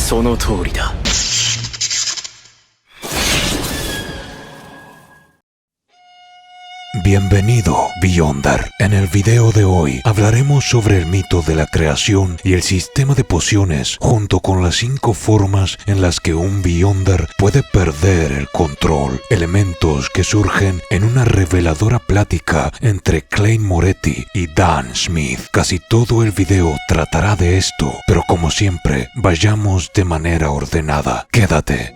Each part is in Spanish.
その通りだ。Bienvenido, Beyonder. En el video de hoy hablaremos sobre el mito de la creación y el sistema de pociones junto con las 5 formas en las que un Beyonder puede perder el control. Elementos que surgen en una reveladora plática entre Klein Moretti y Dan Smith. Casi todo el video tratará de esto, pero como siempre, vayamos de manera ordenada. Quédate.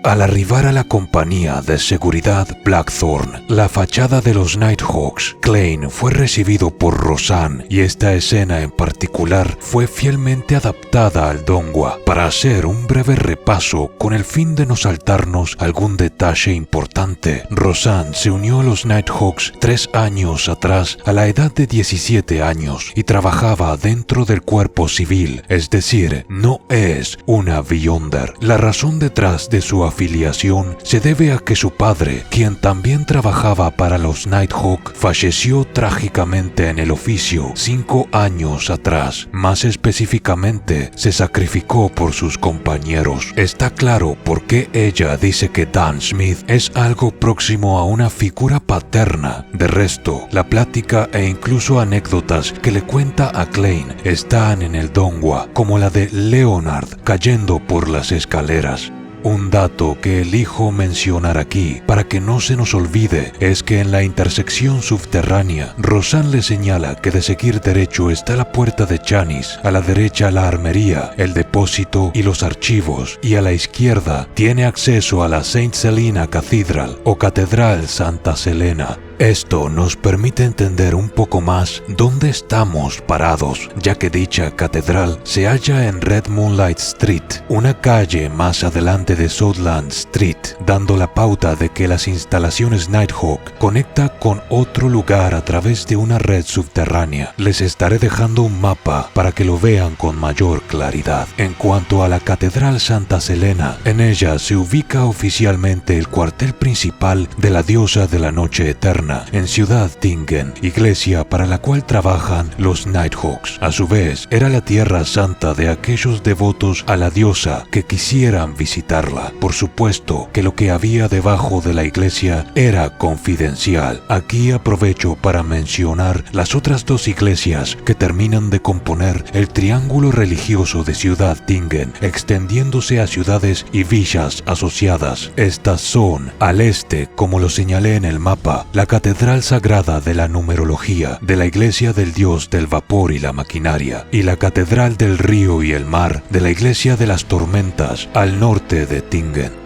Al arribar a la compañía de seguridad Blackthorn, la fachada de los Nighthawks, Klein fue recibido por Roseanne y esta escena en particular fue fielmente adaptada al donghua para hacer un breve repaso con el fin de no saltarnos algún detalle importante. Roseanne se unió a los Nighthawks 3 años atrás a la edad de 17 años y trabajaba dentro del cuerpo civil, es decir, no es una Beyonder. La razón detrás de su afiliación se debe a que su padre, quien también trabajaba para los Nighthawk, falleció trágicamente en el oficio 5 años atrás. Más específicamente, se sacrificó por sus compañeros. Está claro por qué ella dice que Dan Smith es algo próximo a una figura paterna. De resto, la plática e incluso anécdotas que le cuenta a Klein están en el donghua, como la de Leonard cayendo por las escaleras. Un dato que elijo mencionar aquí para que no se nos olvide es que en la intersección subterránea, Roseanne le señala que de seguir derecho está la puerta de Janice, a la derecha la armería, el depósito y los archivos, y a la izquierda tiene acceso a la Saint Selena Cathedral o Catedral Santa Selena. Esto nos permite entender un poco más dónde estamos parados, ya que dicha catedral se halla en Red Moonlight Street, una calle más adelante de Southland Street, dando la pauta de que las instalaciones Nighthawk conecta con otro lugar a través de una red subterránea. Les estaré dejando un mapa para que lo vean con mayor claridad. En cuanto a la Catedral Santa Selena, en ella se ubica oficialmente el cuartel principal de la diosa de la noche eterna, en Ciudad Tingen, iglesia para la cual trabajan los Nighthawks. A su vez, era la tierra santa de aquellos devotos a la diosa que quisieran visitarla. Por supuesto que lo que había debajo de la iglesia era confidencial. Aquí aprovecho para mencionar las otras 2 iglesias que terminan de componer el triángulo religioso de Ciudad Tingen, extendiéndose a ciudades y villas asociadas. Estas son, al este, como lo señalé en el mapa, la Catedral Sagrada de la Numerología, de la Iglesia del Dios del Vapor y la Maquinaria, y la Catedral del Río y el Mar, de la Iglesia de las Tormentas, al norte de Tingen.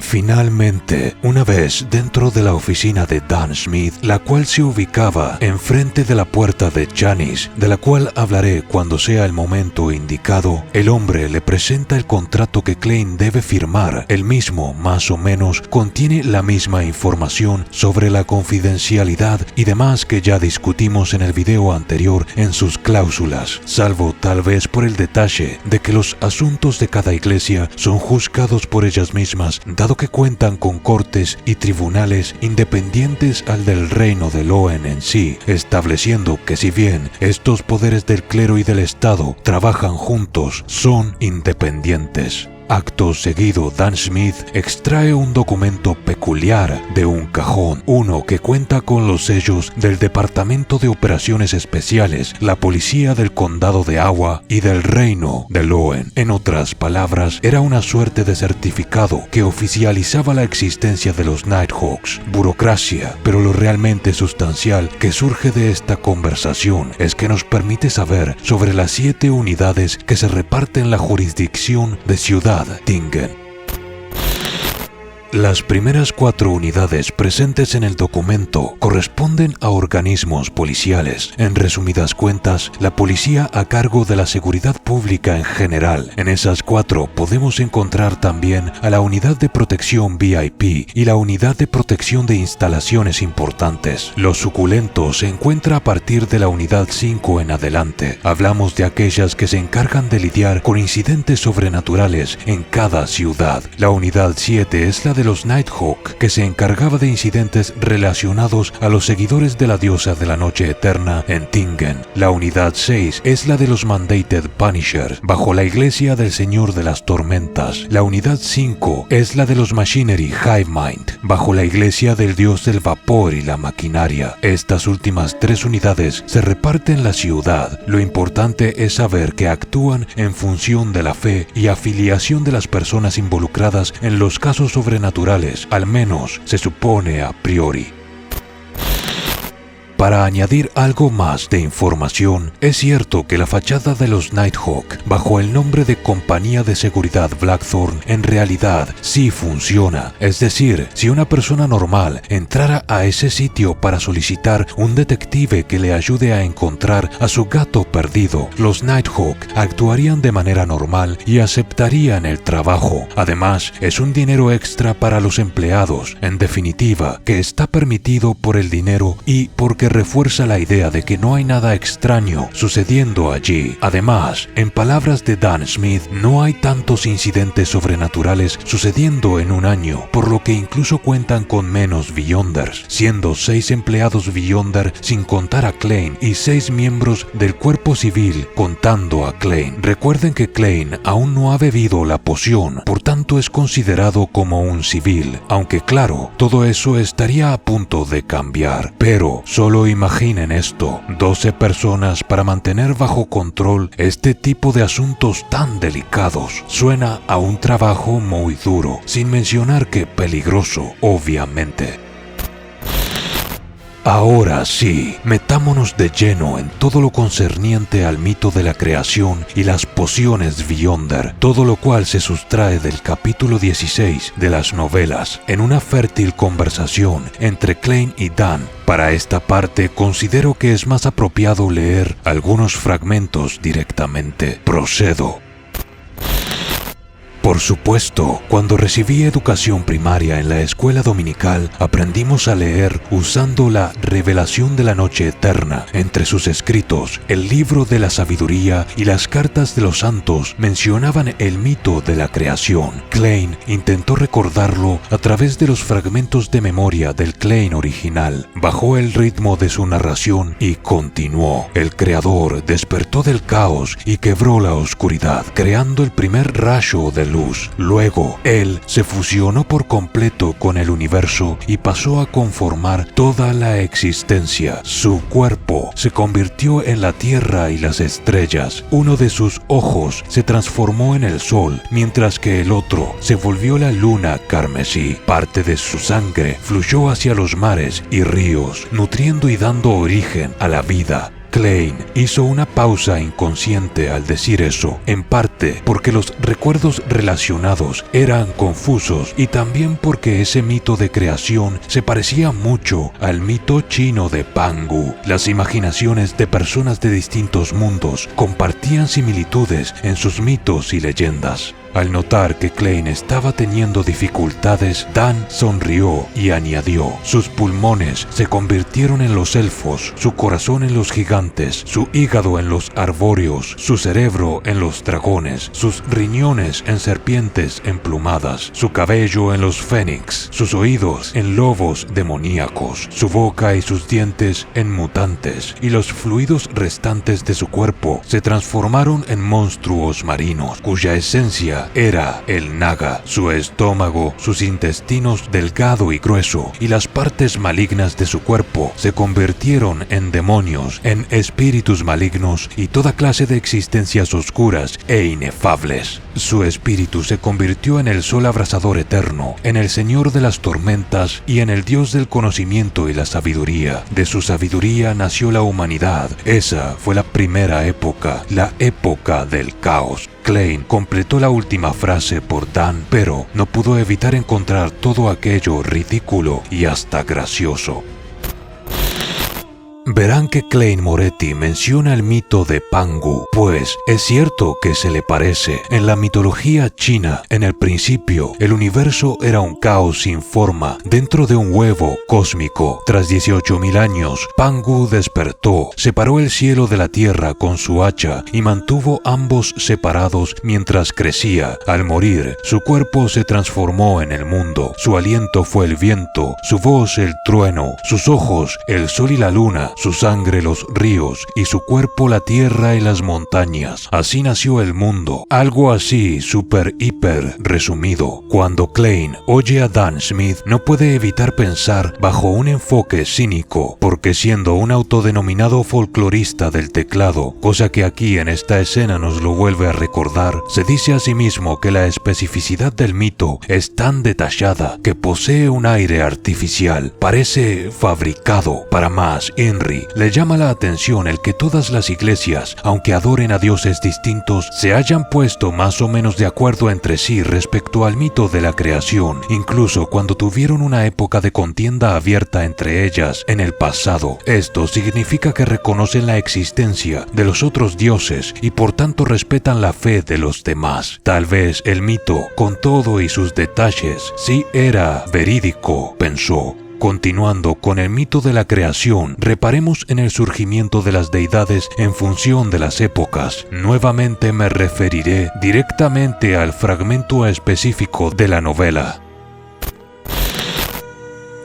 Finalmente, una vez dentro de la oficina de Dan Smith, la cual se ubicaba enfrente de la puerta de Janice, de la cual hablaré cuando sea el momento indicado, el hombre le presenta el contrato que Klein debe firmar. El mismo, más o menos, contiene la misma información sobre la confidencialidad y demás que ya discutimos en el video anterior en sus cláusulas, salvo tal vez por el detalle de que los asuntos de cada iglesia son juzgados por ellas mismas, dado que cuentan con cortes y tribunales independientes al del reino de Loen en sí, estableciendo que si bien estos poderes del clero y del Estado trabajan juntos, son independientes. Acto seguido, Dan Smith extrae un documento peculiar de un cajón, uno que cuenta con los sellos del Departamento de Operaciones Especiales, la Policía del Condado de Agua y del Reino de Loen. En otras palabras, era una suerte de certificado que oficializaba la existencia de los Nighthawks. Burocracia, pero lo realmente sustancial que surge de esta conversación es que nos permite saber sobre las 7 unidades que se reparten la jurisdicción de Ciudad Tingen. Las primeras 4 unidades presentes en el documento corresponden a organismos policiales. En resumidas cuentas, la policía a cargo de la seguridad pública en general. En esas 4 podemos encontrar también a la unidad de protección VIP y la unidad de protección de instalaciones importantes. Lo suculento se encuentra a partir de la unidad 5 en adelante. Hablamos de aquellas que se encargan de lidiar con incidentes sobrenaturales en cada ciudad. La unidad 7 es la de los Nighthawk, que se encargaba de incidentes relacionados a los seguidores de la diosa de la noche eterna en Tingen. La unidad 6 es la de los Mandated Punishers, bajo la iglesia del Señor de las Tormentas. La unidad 5 es la de los Machinery Hivemind, bajo la iglesia del dios del vapor y la maquinaria. Estas últimas 3 unidades se reparten la ciudad. Lo importante es saber que actúan en función de la fe y afiliación de las personas involucradas en los casos sobrenaturales, al menos se supone a priori. Para añadir algo más de información, es cierto que la fachada de los Nighthawk, bajo el nombre de Compañía de Seguridad Blackthorn, en realidad sí funciona. Es decir, si una persona normal entrara a ese sitio para solicitar un detective que le ayude a encontrar a su gato perdido, los Nighthawk actuarían de manera normal y aceptarían el trabajo. Además, es un dinero extra para los empleados, en definitiva, que está permitido por el dinero y porque refuerza la idea de que no hay nada extraño sucediendo allí. Además, en palabras de Dan Smith, no hay tantos incidentes sobrenaturales sucediendo en un año, por lo que incluso cuentan con menos Beyonders, siendo 6 empleados Beyonder sin contar a Klein y 6 miembros del cuerpo civil contando a Klein. Recuerden que Klein aún no ha bebido la poción, por tanto es considerado como un civil, aunque claro, todo eso estaría a punto de cambiar, pero solo imaginen esto, 12 personas para mantener bajo control este tipo de asuntos tan delicados. Suena a un trabajo muy duro, sin mencionar que peligroso, obviamente. Ahora sí, metámonos de lleno en todo lo concerniente al mito de la creación y las pociones Beyonder, todo lo cual se sustrae del capítulo 16 de las novelas, en una fértil conversación entre Klein y Dan. Para esta parte considero que es más apropiado leer algunos fragmentos directamente. Procedo. Por supuesto, cuando recibí educación primaria en la escuela dominical, aprendimos a leer usando la Revelación de la Noche Eterna. Entre sus escritos, el libro de la sabiduría y las cartas de los santos mencionaban el mito de la creación. Klein intentó recordarlo a través de los fragmentos de memoria del Klein original. Bajó el ritmo de su narración y continuó. El Creador despertó del caos y quebró la oscuridad, creando el primer rayo de luz. Luego, él se fusionó por completo con el universo y pasó a conformar toda la existencia. Su cuerpo se convirtió en la tierra y las estrellas. Uno de sus ojos se transformó en el sol, mientras que el otro se volvió la luna carmesí. Parte de su sangre fluyó hacia los mares y ríos, nutriendo y dando origen a la vida. Klein hizo una pausa inconsciente al decir eso, en parte porque los recuerdos relacionados eran confusos y también porque ese mito de creación se parecía mucho al mito chino de Pangu. Las imaginaciones de personas de distintos mundos compartían similitudes en sus mitos y leyendas. Al notar que Klein estaba teniendo dificultades, Dan sonrió y añadió: sus pulmones se convirtieron en los elfos, su corazón en los gigantes, su hígado en los arbóreos, su cerebro en los dragones, sus riñones en serpientes emplumadas, su cabello en los fénix, sus oídos en lobos demoníacos, su boca y sus dientes en mutantes, y los fluidos restantes de su cuerpo se transformaron en monstruos marinos, cuya esencia era el naga. Su estómago, sus intestinos delgado y grueso y las partes malignas de su cuerpo se convirtieron en demonios, en espíritus malignos y toda clase de existencias oscuras e inefables. Su espíritu se convirtió en el sol abrasador eterno, en el señor de las tormentas y en el dios del conocimiento y la sabiduría. De su sabiduría nació la humanidad. Esa fue la primera época, la época del caos. Klein completó la última frase por Dan, pero no pudo evitar encontrar todo aquello ridículo y hasta gracioso. Verán que Klein Moretti menciona el mito de Pangu, pues es cierto que se le parece. En la mitología china, en el principio, el universo era un caos sin forma dentro de un huevo cósmico. Tras 18.000 años, Pangu despertó, separó el cielo de la tierra con su hacha y mantuvo ambos separados mientras crecía. Al morir, su cuerpo se transformó en el mundo. Su aliento fue el viento, su voz el trueno, sus ojos el sol y la luna, su sangre los ríos y su cuerpo la tierra y las montañas. Así nació el mundo. Algo así super hiper resumido. Cuando Klein oye a Dan Smith, no puede evitar pensar bajo un enfoque cínico, porque siendo un autodenominado folclorista del teclado, cosa que aquí en esta escena nos lo vuelve a recordar, se dice a sí mismo que la especificidad del mito es tan detallada que posee un aire artificial, parece fabricado. Para más, Henry le llama la atención el que todas las iglesias, aunque adoren a dioses distintos, se hayan puesto más o menos de acuerdo entre sí respecto al mito de la creación, incluso cuando tuvieron una época de contienda abierta entre ellas en el pasado. Esto significa que reconocen la existencia de los otros dioses y por tanto respetan la fe de los demás. Tal vez el mito, con todo y sus detalles, sí era verídico, pensó. Continuando con el mito de la creación, reparemos en el surgimiento de las deidades en función de las épocas. Nuevamente me referiré directamente al fragmento específico de la novela.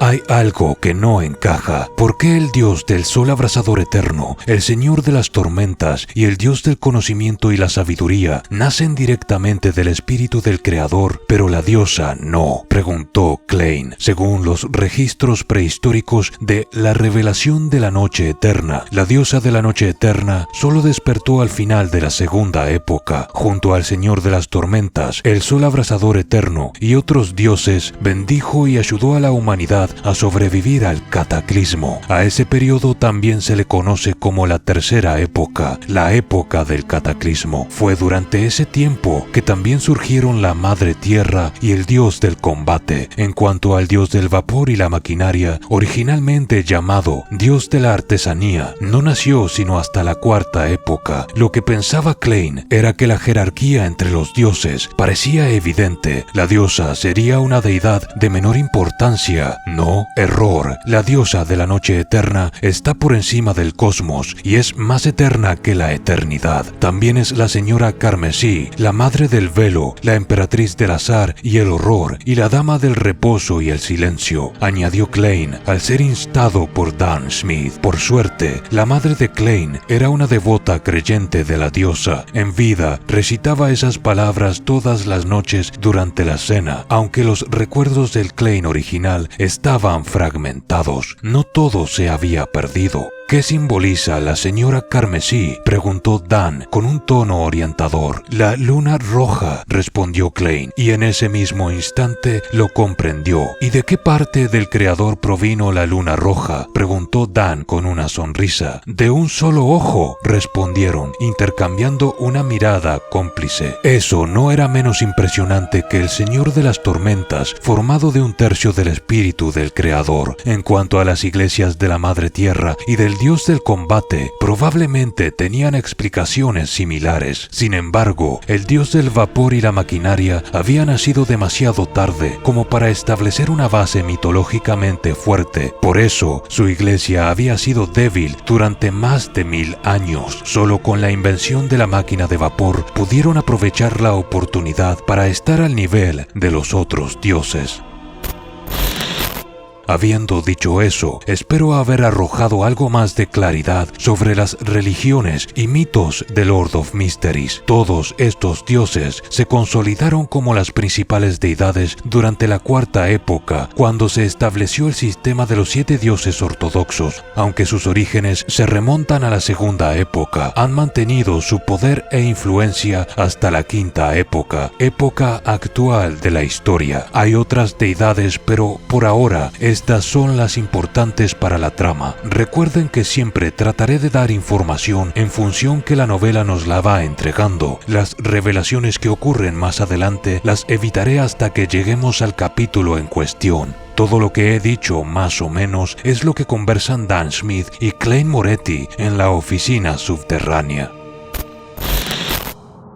Hay algo que no encaja. ¿Por qué el Dios del sol abrasador eterno, el Señor de las tormentas y el Dios del conocimiento y la sabiduría nacen directamente del espíritu del Creador, pero la diosa no? Preguntó Klein. Según los registros prehistóricos de la revelación de la noche eterna, la diosa de la noche eterna solo despertó al final de la segunda época. Junto al Señor de las tormentas, el sol abrasador eterno y otros dioses, bendijo y ayudó a la humanidad a sobrevivir al cataclismo. A ese periodo también se le conoce como la tercera época, la época del cataclismo. Fue durante ese tiempo que también surgieron la madre tierra y el dios del combate. En cuanto al dios del vapor y la maquinaria, originalmente llamado dios de la artesanía, no nació sino hasta la cuarta época. Lo que pensaba Klein era que la jerarquía entre los dioses parecía evidente. La diosa sería una deidad de menor importancia. No, error. La diosa de la noche eterna está por encima del cosmos y es más eterna que la eternidad. También es la señora carmesí, la madre del velo, la emperatriz del azar y el horror, y la dama del reposo y el silencio, añadió Klein al ser instado por Dan Smith. Por suerte, la madre de Klein era una devota creyente de la diosa. En vida, recitaba esas palabras todas las noches durante la cena, aunque los recuerdos del Klein original estaban fragmentados. No todo se había perdido. ¿Qué simboliza la señora carmesí?, preguntó Dan con un tono orientador. La luna roja, respondió Klein, y en ese mismo instante lo comprendió. ¿Y de qué parte del creador provino la luna roja?, preguntó Dan con una sonrisa. De un solo ojo, respondieron, intercambiando una mirada cómplice. Eso no era menos impresionante que el Señor de las Tormentas, formado de un tercio del espíritu del creador. En cuanto a las iglesias de la Madre Tierra y del Dios del combate, probablemente tenían explicaciones similares. Sin embargo, el Dios del vapor y la maquinaria había nacido demasiado tarde como para establecer una base mitológicamente fuerte. Por eso, su iglesia había sido débil durante más de 1000 años. Solo con la invención de la máquina de vapor pudieron aprovechar la oportunidad para estar al nivel de los otros dioses. Habiendo dicho eso, espero haber arrojado algo más de claridad sobre las religiones y mitos de Lord of Mysteries. Todos estos dioses se consolidaron como las principales deidades durante la cuarta época, cuando se estableció el sistema de los 7 dioses ortodoxos. Aunque sus orígenes se remontan a la segunda época, han mantenido su poder e influencia hasta la quinta época, época actual de la historia. Hay otras deidades, pero por ahora Estas son las importantes para la trama. Recuerden que siempre trataré de dar información en función que la novela nos la va entregando. Las revelaciones que ocurren más adelante las evitaré hasta que lleguemos al capítulo en cuestión. Todo lo que he dicho, más o menos, es lo que conversan Dan Smith y Klein Moretti en la oficina subterránea.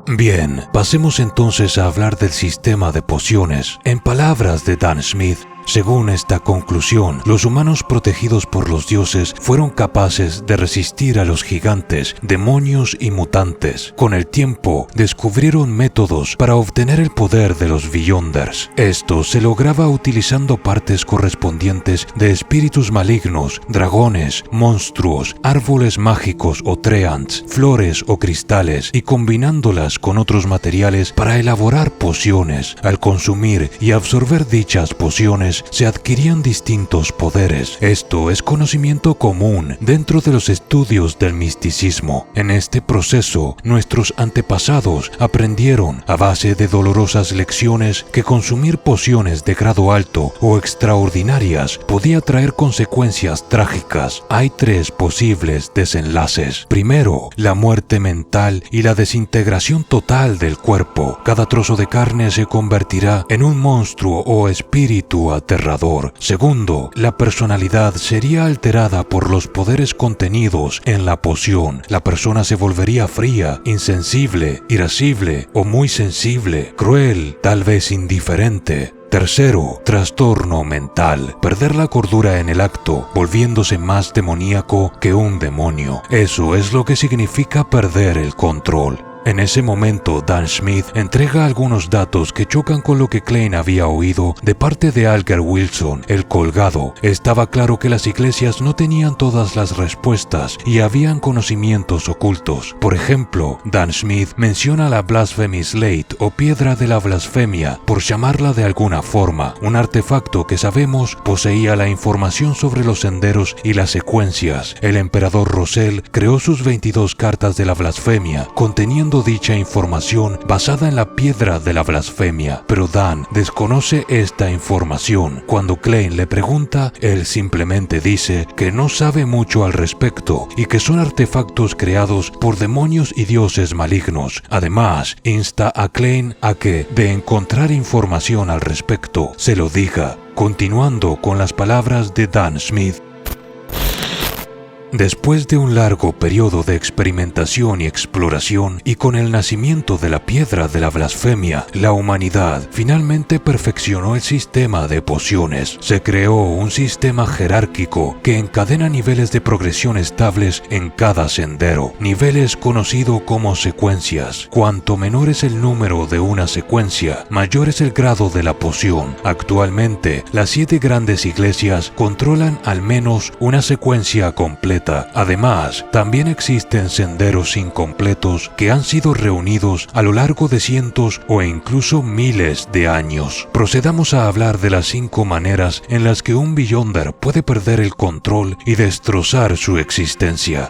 Bien, pasemos entonces a hablar del sistema de pociones. En palabras de Dan Smith, según esta conclusión, los humanos protegidos por los dioses fueron capaces de resistir a los gigantes, demonios y mutantes. Con el tiempo, descubrieron métodos para obtener el poder de los Beyonders. Esto se lograba utilizando partes correspondientes de espíritus malignos, dragones, monstruos, árboles mágicos o treants, flores o cristales, y combinándolas con otros materiales para elaborar pociones. Al consumir y absorber dichas pociones, se adquirían distintos poderes. Esto es conocimiento común dentro de los estudios del misticismo. En este proceso, nuestros antepasados aprendieron a base de dolorosas lecciones que consumir pociones de grado alto o extraordinarias podía traer consecuencias trágicas. Hay 3 posibles desenlaces. Primero, la muerte mental y la desintegración total del cuerpo. Cada trozo de carne se convertirá en un monstruo o espíritu aterrador. Segundo, la personalidad sería alterada por los poderes contenidos en la poción. La persona se volvería fría, insensible, irascible o muy sensible, cruel, tal vez indiferente. Tercero, trastorno mental. Perder la cordura en el acto, volviéndose más demoníaco que un demonio. Eso es lo que significa perder el control. En ese momento, Dan Smith entrega algunos datos que chocan con lo que Klein había oído de parte de Alger Wilson, el colgado. Estaba claro que las iglesias no tenían todas las respuestas y habían conocimientos ocultos. Por ejemplo, Dan Smith menciona la Blasphemy Slate o piedra de la blasfemia, por llamarla de alguna forma, un artefacto que sabemos poseía la información sobre los senderos y las secuencias. El emperador Rosell creó sus 22 cartas de la blasfemia, conteniendo dicha información basada en la piedra de la blasfemia, pero Dan desconoce esta información. Cuando Klein le pregunta, él simplemente dice que no sabe mucho al respecto y que son artefactos creados por demonios y dioses malignos. Además, insta a Klein a que, de encontrar información al respecto, se lo diga. Continuando con las palabras de Dan Smith, después de un largo periodo de experimentación y exploración, y con el nacimiento de la piedra de la blasfemia, la humanidad finalmente perfeccionó el sistema de pociones. Se creó un sistema jerárquico que encadena niveles de progresión estables en cada sendero, niveles conocidos como secuencias. Cuanto menor es el número de una secuencia, mayor es el grado de la poción. Actualmente, las 7 grandes iglesias controlan al menos una secuencia completa. Además, también existen senderos incompletos que han sido reunidos a lo largo de cientos o incluso miles de años. Procedamos a hablar de las 5 maneras en las que un Beyonder puede perder el control y destrozar su existencia.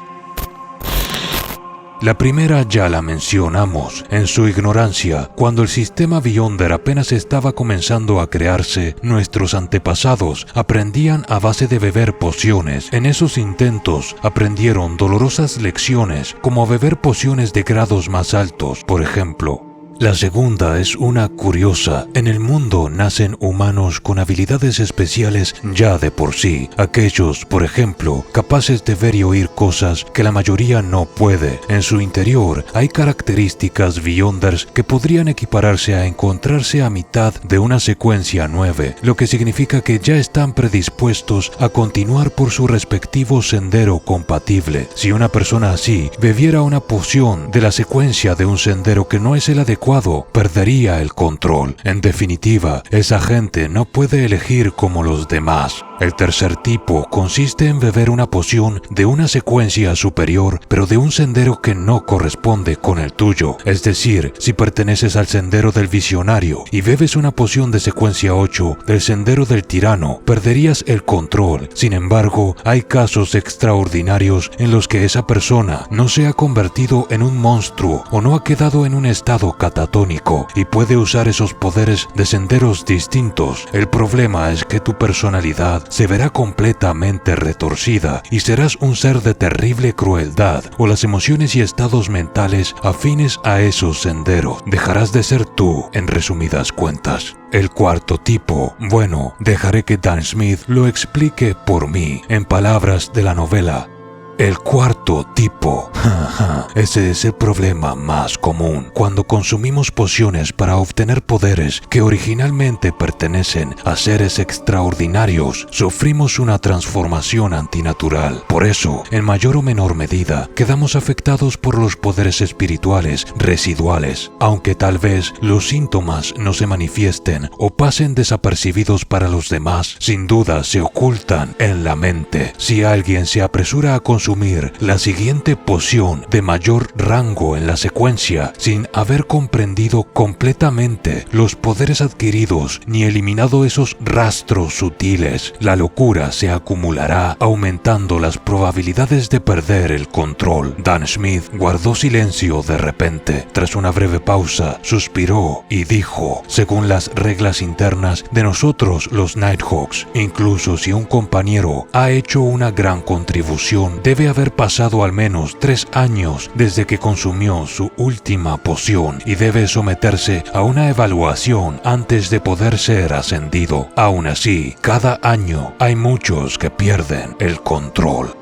La primera ya la mencionamos. En su ignorancia, cuando el sistema Beyonder apenas estaba comenzando a crearse, nuestros antepasados aprendían a base de beber pociones. En esos intentos aprendieron dolorosas lecciones, como beber pociones de grados más altos, por ejemplo. La segunda es una curiosa. En el mundo nacen humanos con habilidades especiales ya de por sí. Aquellos, por ejemplo, capaces de ver y oír cosas que la mayoría no puede. En su interior hay características Beyonders que podrían equipararse a encontrarse a mitad de una secuencia 9, lo que significa que ya están predispuestos a continuar por su respectivo sendero compatible. Si una persona así bebiera una poción de la secuencia de un sendero que no es el adecuado, perdería el control. En definitiva, esa gente no puede elegir como los demás. El tercer tipo consiste en beber una poción de una secuencia superior, pero de un sendero que no corresponde con el tuyo. Es decir, si perteneces al sendero del visionario y bebes una poción de secuencia 8 del sendero del tirano, perderías el control. Sin embargo, hay casos extraordinarios en los que esa persona no se ha convertido en un monstruo o no ha quedado en un estado catatónico y puede usar esos poderes de senderos distintos. El problema es que tu personalidad se verá completamente retorcida y serás un ser de terrible crueldad, o las emociones y estados mentales afines a esos senderos. Dejarás de ser tú, en resumidas cuentas. El cuarto tipo, bueno, dejaré que Dan Smith lo explique por mí en palabras de la novela. El cuarto tipo. Ese es el problema más común cuando consumimos pociones para obtener poderes que originalmente pertenecen a seres extraordinarios. Sufrimos una transformación antinatural. Por eso, en mayor o menor medida, quedamos afectados por los poderes espirituales residuales, aunque tal vez los síntomas no se manifiesten o pasen desapercibidos para los demás. Sin duda se ocultan en la mente. Si alguien se apresura a consumir la siguiente poción de mayor rango en la secuencia sin haber comprendido completamente los poderes adquiridos ni eliminado esos rastros sutiles, la locura se acumulará, aumentando las probabilidades de perder el control. Dan Smith guardó silencio de repente. Tras una breve pausa, suspiró y dijo: según las reglas internas de nosotros los Nighthawks, incluso si un compañero ha hecho una gran contribución, debe haber pasado al menos 3 años desde que consumió su última poción y debe someterse a una evaluación antes de poder ser ascendido. Aún así, cada año hay muchos que pierden el control.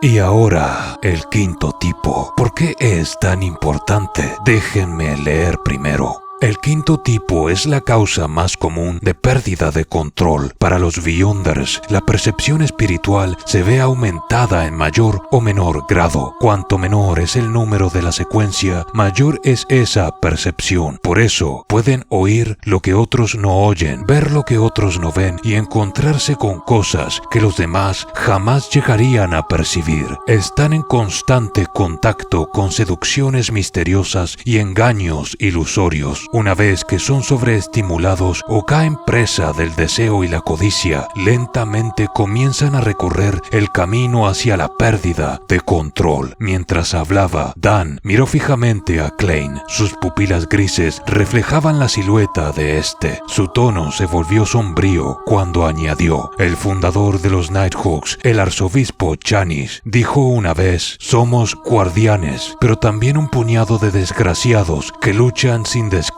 Y ahora, el quinto tipo. ¿Por qué es tan importante? Déjenme leer primero. El quinto tipo es la causa más común de pérdida de control. Para los Beyonders, la percepción espiritual se ve aumentada en mayor o menor grado. Cuanto menor es el número de la secuencia, mayor es esa percepción. Por eso, pueden oír lo que otros no oyen, ver lo que otros no ven y encontrarse con cosas que los demás jamás llegarían a percibir. Están en constante contacto con seducciones misteriosas y engaños ilusorios. Una vez que son sobreestimulados o caen presa del deseo y la codicia, lentamente comienzan a recorrer el camino hacia la pérdida de control. Mientras hablaba, Dan miró fijamente a Klein. Sus pupilas grises reflejaban la silueta de este. Su tono se volvió sombrío cuando añadió: el fundador de los Nighthawks, el arzobispo Chanis, dijo una vez: somos guardianes, pero también un puñado de desgraciados que luchan sin descanso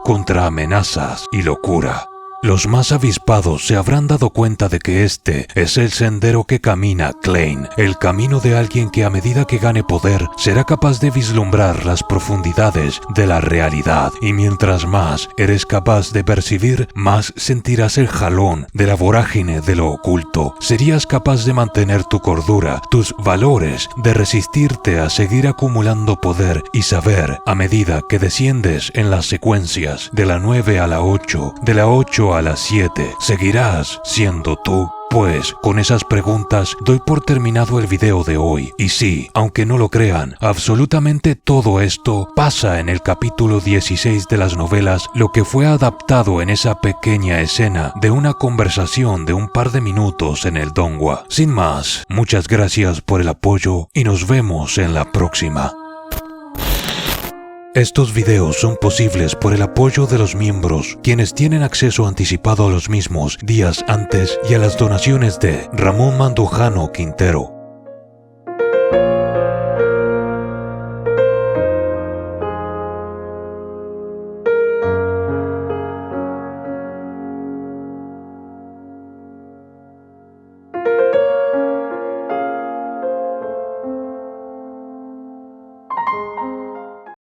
contra amenazas y locura. Los más avispados se habrán dado cuenta de que este es el sendero que camina Klein, el camino de alguien que a medida que gane poder será capaz de vislumbrar las profundidades de la realidad, y mientras más eres capaz de percibir, más sentirás el jalón de la vorágine de lo oculto. Serías capaz de mantener tu cordura, tus valores, de resistirte a seguir acumulando poder y saber a medida que desciendes en las secuencias de la 9 a la 8, de la 8 a las 7, ¿seguirás siendo tú? Pues con esas preguntas doy por terminado el video de hoy. Y sí, aunque no lo crean, absolutamente todo esto pasa en el capítulo 16 de las novelas, lo que fue adaptado en esa pequeña escena de una conversación de un par de minutos en el Donghua. Sin más, muchas gracias por el apoyo y nos vemos en la próxima. Estos videos son posibles por el apoyo de los miembros, quienes tienen acceso anticipado a los mismos días antes, y a las donaciones de Ramón Mandujano Quintero,